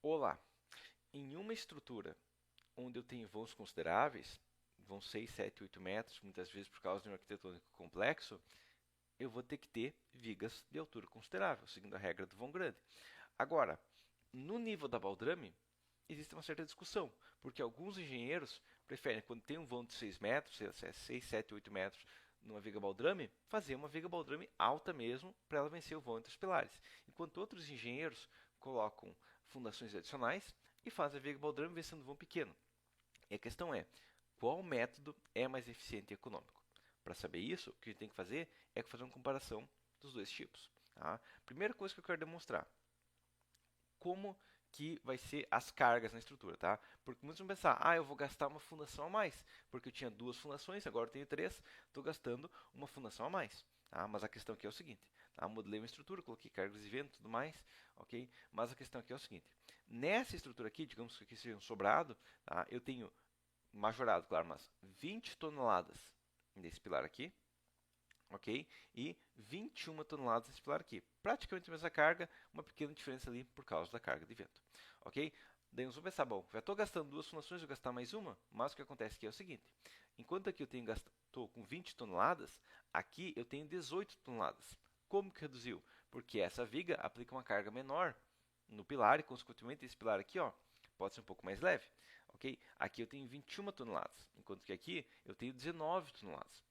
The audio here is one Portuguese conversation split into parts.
Olá, em uma estrutura onde eu tenho vãos consideráveis, vão 6, 7, 8 metros, muitas vezes por causa de um arquitetônico complexo, eu vou ter que ter vigas de altura considerável, seguindo a regra do vão grande. Agora, no nível da baldrame, existe uma certa discussão, porque alguns engenheiros preferem, quando tem um vão de 6 metros, 6, 7, 8 metros, numa viga baldrame, fazer uma viga baldrame alta mesmo, para ela vencer o vão entre os pilares. Enquanto outros engenheiros colocam fundações adicionais e fazem a viga baldrame vencendo o vão pequeno. E a questão é, qual método é mais eficiente e econômico? Para saber isso, o que a gente tem que fazer é fazer uma comparação dos dois tipos. Tá? Primeira coisa que eu quero demonstrar, como que vai ser as cargas na estrutura, tá? Porque muitos vão pensar, eu vou gastar uma fundação a mais, porque eu tinha duas fundações, agora eu tenho três, estou gastando uma fundação a mais. Tá? Mas a questão aqui é o seguinte, tá? Modelei uma estrutura, coloquei cargas de vento e tudo mais, ok? Mas a questão aqui é o seguinte, nessa estrutura aqui, digamos que aqui seja um sobrado, tá? Eu tenho majorado, claro, mas 20 toneladas nesse pilar aqui, ok? E 21 toneladas nesse pilar aqui. Praticamente a mesma carga, uma pequena diferença ali por causa da carga de vento, ok? Daí nós vamos pensar, bom, já estou gastando duas fundações, vou gastar mais uma, mas o que acontece aqui é o seguinte, enquanto aqui eu estou com 20 toneladas, aqui eu tenho 18 toneladas. Como que reduziu? Porque essa viga aplica uma carga menor no pilar e, consequentemente, esse pilar aqui, ó, pode ser um pouco mais leve, ok? Aqui eu tenho 21 toneladas, enquanto que aqui eu tenho 19 toneladas.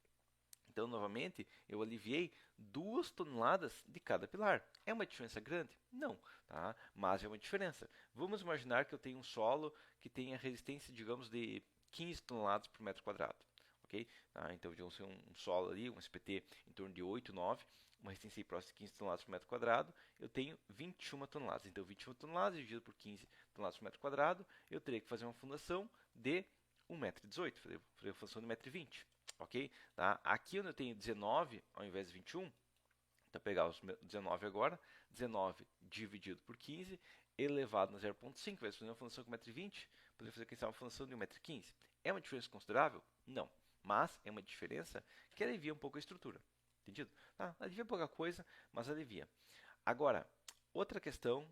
Então, novamente, eu aliviei 2 toneladas de cada pilar. É uma diferença grande? Não, tá? Mas é uma diferença. Vamos imaginar que eu tenho um solo que tenha resistência, digamos, de 15 toneladas por metro quadrado. Ok? Então, digamos, um solo ali, um SPT em torno de 8, 9, uma resistência próxima de 15 toneladas por metro quadrado, eu tenho 21 toneladas. Então, 21 toneladas dividido por 15 toneladas por metro quadrado, eu teria que fazer uma fundação de 1,18 m, fazer uma fundação de 1,20 m. Ok? Tá? Aqui onde eu tenho 19 ao invés de 21, então pegar os 19 agora, 19 dividido por 15 elevado a 0,5, vai fazer uma função com 1,20 m, poderia fazer quem sabe uma função de 1,15 m. É uma diferença considerável? Não. Mas é uma diferença que alivia um pouco a estrutura. Entendido? Tá? Alivia pouca coisa, mas alivia. Agora, outra questão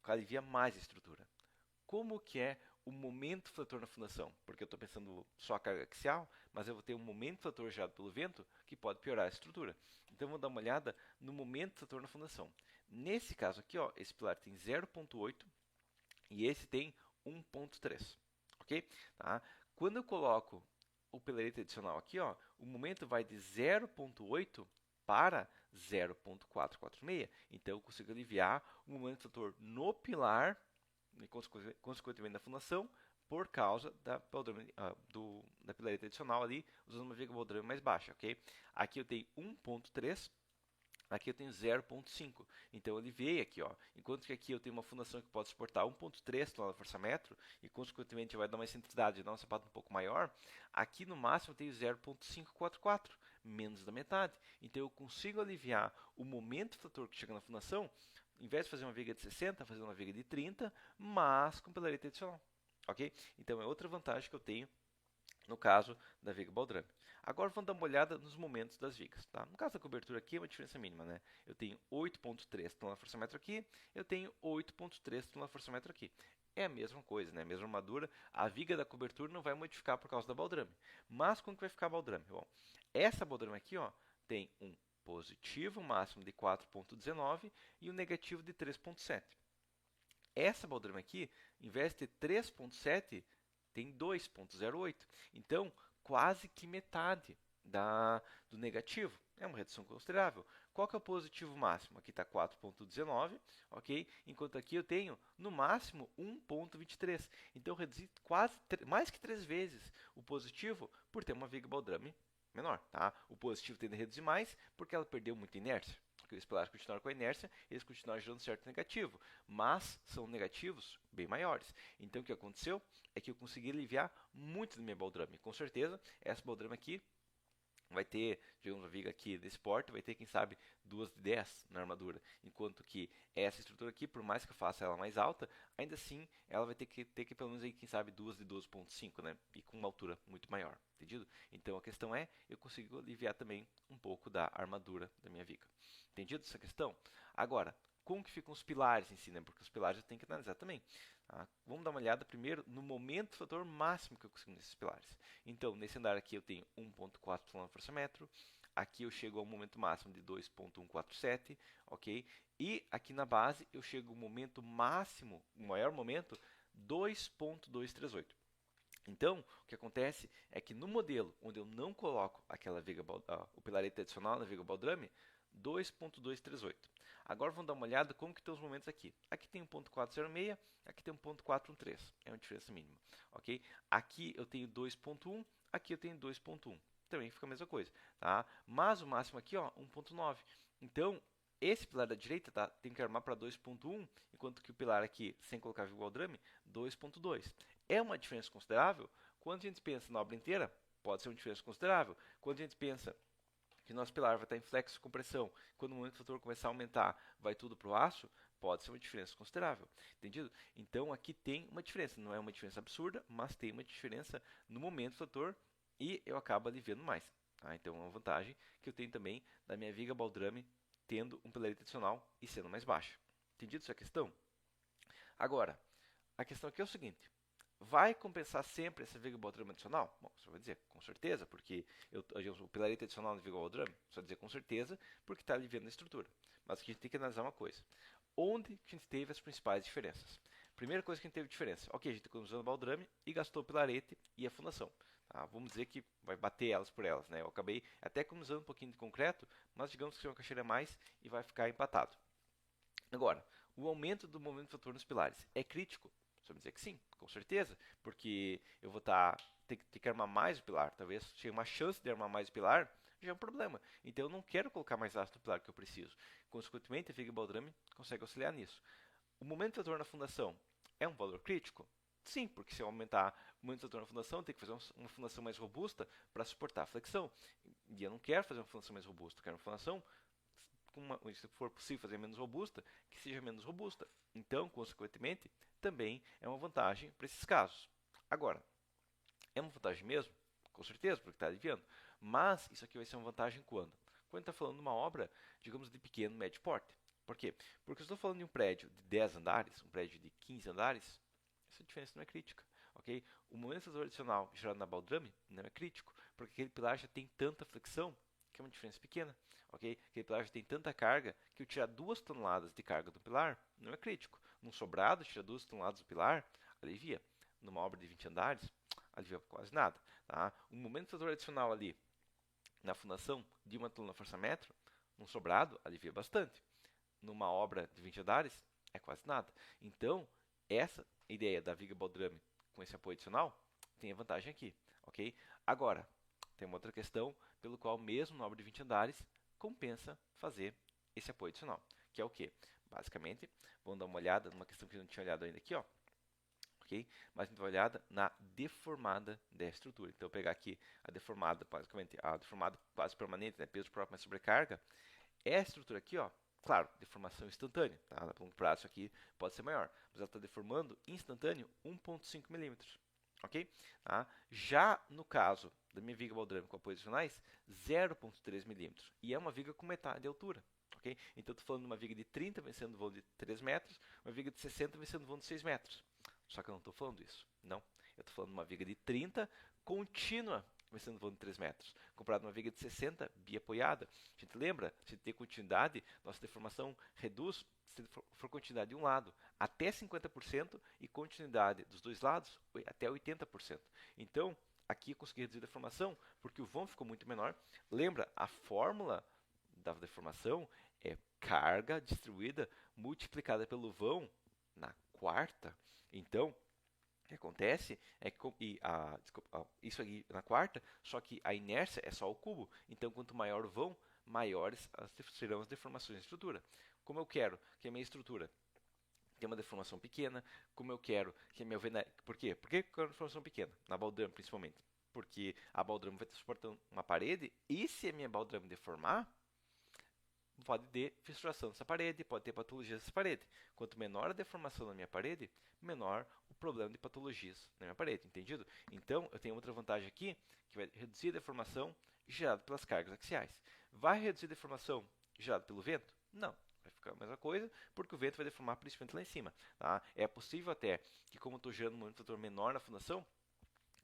que alivia mais a estrutura. Como que é o momento fletor na fundação? Porque eu estou pensando só a carga axial, mas eu vou ter um momento fletor gerado pelo vento que pode piorar a estrutura. Então, vamos dar uma olhada no momento fletor na fundação. Nesse caso aqui, ó, esse pilar tem 0,8 e esse tem 1,3. Ok? Tá? Quando eu coloco o pilarete adicional aqui, ó, o momento vai de 0,8 para 0,446. Então, eu consigo aliviar o momento fletor no pilar e consequentemente da fundação, por causa da pilareta adicional ali, usando uma viga baldrame mais baixa, ok? Aqui eu tenho 1,3, aqui eu tenho 0,5. Então eu aliviei aqui, ó. Enquanto que aqui eu tenho uma fundação que pode suportar 1,3 tonelada-força-metro e consequentemente vai dar uma excentricidade, dar um sapato um pouco maior, aqui no máximo eu tenho 0,544, menos da metade. Então eu consigo aliviar o momento fletor que chega na fundação, em vez de fazer uma viga de 60, fazer uma viga de 30, mas com pilareta adicional. Ok? Então é outra vantagem que eu tenho no caso da viga baldrame. Agora vamos dar uma olhada nos momentos das vigas. Tá? No caso da cobertura aqui é uma diferença mínima. Né? Eu tenho 8,3 toneladas-força-metro aqui, eu tenho 8,3 toneladas-força-metro aqui. É a mesma coisa, né? A mesma armadura. A viga da cobertura não vai modificar por causa da baldrame. Mas como que vai ficar a baldrame? Bom, essa baldrame aqui ó, tem um positivo máximo de 4,19 e um negativo de 3,7. Essa baldrame aqui, em vez de ter 3,7, tem 2,08. Então, quase que metade do negativo. É uma redução considerável. Qual que é o positivo máximo? Aqui está 4,19, ok? Enquanto aqui eu tenho, no máximo, 1,23. Então, eu reduzi quase mais que 3 vezes o positivo por ter uma viga baldrame menor. Tá? O positivo tende a reduzir mais porque ela perdeu muita inércia. Porque os pilares continuaram com a inércia, eles continuaram gerando certo negativo, mas são negativos bem maiores. Então o que aconteceu é que eu consegui aliviar muito da minha baldrame. Com certeza, essa baldrame aqui vai ter, digamos, uma viga aqui desse porte, vai ter, quem sabe, 2 de 10 na armadura. Enquanto que essa estrutura aqui, por mais que eu faça ela mais alta, ainda assim ela vai ter que pelo menos, aí, quem sabe, 2 de 12,5, né? E com uma altura muito maior, entendido? Então a questão é, eu consigo aliviar também um pouco da armadura da minha viga. Entendido essa questão? Agora, como que ficam os pilares em si, né? Porque os pilares eu tenho que analisar também. Tá? Vamos dar uma olhada primeiro no momento do fator máximo que eu consigo nesses pilares. Então, nesse andar aqui eu tenho 1.4 kgfm, aqui eu chego ao momento máximo de 2.147, ok? E aqui na base eu chego ao momento máximo, o maior momento, 2.238. Então, o que acontece é que no modelo onde eu não coloco aquela viga, o pilarete adicional na viga baldrame, 2.238. Agora vamos dar uma olhada como que estão os momentos aqui. Aqui tem 1.406, aqui tem 1.413. É uma diferença mínima, ok? Aqui eu tenho 2.1, aqui eu tenho 2.1. Também fica a mesma coisa, tá? Mas o máximo aqui, ó, 1.9. Então, esse pilar da direita tá, tem que armar para 2.1, enquanto que o pilar aqui, sem colocar viga baldrame, 2.2. É uma diferença considerável? Quando a gente pensa na obra inteira, pode ser uma diferença considerável. Quando a gente pensa que nosso pilar vai estar em flexo de compressão, quando o momento do fator começar a aumentar, vai tudo para o aço, pode ser uma diferença considerável. Entendido? Então aqui tem uma diferença. Não é uma diferença absurda, mas tem uma diferença no momento do fator e eu acabo aliviando mais. Tá? Então é uma vantagem que eu tenho também da minha viga baldrame tendo um pilarete adicional e sendo mais baixa. Entendido essa questão? Agora, a questão aqui é o seguinte. Vai compensar sempre essa viga baldrame adicional? Bom, você vai dizer com certeza, porque o pilarete adicional na viga baldrame, você vai dizer com certeza, porque está aliviando a estrutura. Mas aqui a gente tem que analisar uma coisa. Onde que a gente teve as principais diferenças? Primeira coisa que a gente teve diferença, ok, a gente está usando o baldrame e gastou o pilarete e a fundação. Tá? Vamos dizer que vai bater elas por elas, né? Eu acabei até economizando um pouquinho de concreto, mas digamos que seja uma caixeira a mais e vai ficar empatado. Agora, o aumento do momento do fator nos pilares é crítico? Você vai dizer que sim, com certeza, porque eu vou ter que armar mais o pilar. Talvez tenha uma chance de armar mais o pilar, já é um problema. Então eu não quero colocar mais ácido no pilar que eu preciso. Consequentemente, a viga baldrame consegue auxiliar nisso. O momento de fator na fundação é um valor crítico? Sim, porque se eu aumentar o momento de fator na fundação, eu tenho que fazer uma fundação mais robusta para suportar a flexão. E eu não quero fazer uma fundação mais robusta, eu quero uma fundação se for possível fazer menos robusta, que seja menos robusta. Então, consequentemente, também é uma vantagem para esses casos. Agora, é uma vantagem mesmo? Com certeza, porque está aliviando. Mas isso aqui vai ser uma vantagem quando? Quando está falando de uma obra, digamos, de pequeno, médio porte. Por quê? Porque eu estou falando de um prédio de 10 andares, um prédio de 15 andares, essa diferença não é crítica. Okay? O momento adicional gerado na baldrame não é crítico, porque aquele pilar já tem tanta flexão que é uma diferença pequena. Okay? Aquele pilar já tem tanta carga que eu tirar 2 toneladas de carga do pilar não é crítico. Num sobrado, tirar 2 toneladas do pilar, alivia. Numa obra de 20 andares, alivia quase nada. Tá? O momento adicional ali na fundação de 1 tonelada força-metro, num sobrado, alivia bastante. Numa obra de 20 andares, é quase nada. Então, essa ideia da viga baldrame com esse apoio adicional tem a vantagem aqui. Okay? Agora, tem uma outra questão pelo qual, mesmo na obra de 20 andares, compensa fazer esse apoio adicional, que é o quê? Basicamente, vamos dar uma olhada numa questão que eu não tinha olhado ainda aqui, ó. Okay? Mas a gente vai dar uma olhada na deformada da estrutura. Então, eu pegar aqui a deformada, basicamente, a deformada quase permanente, né? Peso próprio mais sobrecarga, é a estrutura aqui, ó. Claro, deformação instantânea, tá? A longo prazo isso aqui pode ser maior, mas ela está deformando instantâneo 1,5 milímetros. Ok? Tá? Já no caso da minha viga baldrame com apoios adicionais, 0,3 milímetros. E é uma viga com metade de altura. Okay? Então, estou falando de uma viga de 30 vencendo o voo de 3 metros, uma viga de 60 vencendo o voo de 6 metros. Só que eu não estou falando isso. Não. Eu estou falando de uma viga de 30 contínua vencendo o voo de 3 metros. Comparado a uma viga de 60 biapoiada. A gente lembra? Se tem continuidade, nossa deformação reduz se for continuidade de um lado até 50% e continuidade dos dois lados até 80%. Então, aqui eu consegui reduzir a deformação porque o vão ficou muito menor. Lembra, a fórmula da deformação é carga distribuída multiplicada pelo vão na quarta. Então, o que acontece é que isso aqui na quarta, só que a inércia é só o cubo. Então, quanto maior o vão, maiores serão as deformações da estrutura. Como eu quero que a minha estrutura tenha uma deformação pequena, como eu quero que a minha alvenaria... Por quê? Por que eu quero uma deformação pequena? Na baldrame, principalmente. Porque a baldrame vai estar suportando uma parede e se a minha baldrame deformar, pode ter fissuração dessa parede, pode ter patologias dessa parede. Quanto menor a deformação na minha parede, menor o problema de patologias na minha parede, entendido? Então, eu tenho outra vantagem aqui, que vai reduzir a deformação gerada pelas cargas axiais. Vai reduzir a deformação gerada pelo vento? Não, vai ficar a mesma coisa, porque o vento vai deformar principalmente lá em cima. Tá? É possível até que, como eu estou gerando um fator menor na fundação,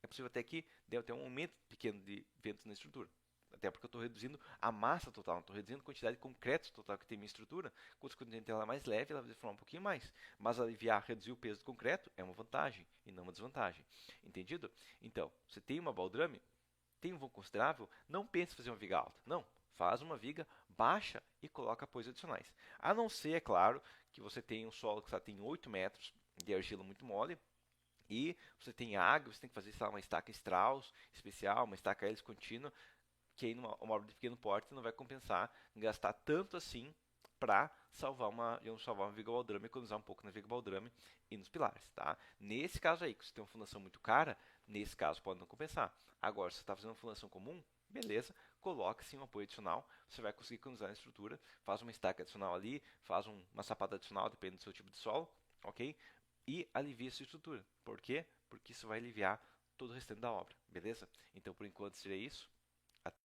é possível até que dê até um aumento pequeno de vento na estrutura. Até porque eu estou reduzindo a massa total, não estou reduzindo a quantidade de concreto total que tem minha estrutura. Consequentemente, ela é mais leve, ela vai deformar um pouquinho mais. Mas aliviar, reduzir o peso do concreto é uma vantagem e não uma desvantagem. Entendido? Então, você tem uma baldrame, tem um vão considerável, não pense em fazer uma viga alta. Não, faz uma viga baixa e coloca apoios adicionais. A não ser, é claro, que você tenha um solo que tem 8 metros de argila muito mole, e você tem água, você tem que fazer, sei lá, uma estaca Strauss especial, uma estaca hélice contínua, que aí numa uma obra de pequeno porte não vai compensar gastar tanto assim para salvar uma viga baldrame, economizar um pouco na viga baldrame e nos pilares, tá? Nesse caso aí, que você tem uma fundação muito cara, nesse caso pode não compensar. Agora, se você está fazendo uma fundação comum, beleza, coloca sim um apoio adicional, você vai conseguir economizar na estrutura, faz uma estaca adicional ali, faz uma sapada adicional, depende do seu tipo de solo, ok? E alivia essa estrutura. Por quê? Porque isso vai aliviar todo o restante da obra, beleza? Então, por enquanto, seria isso.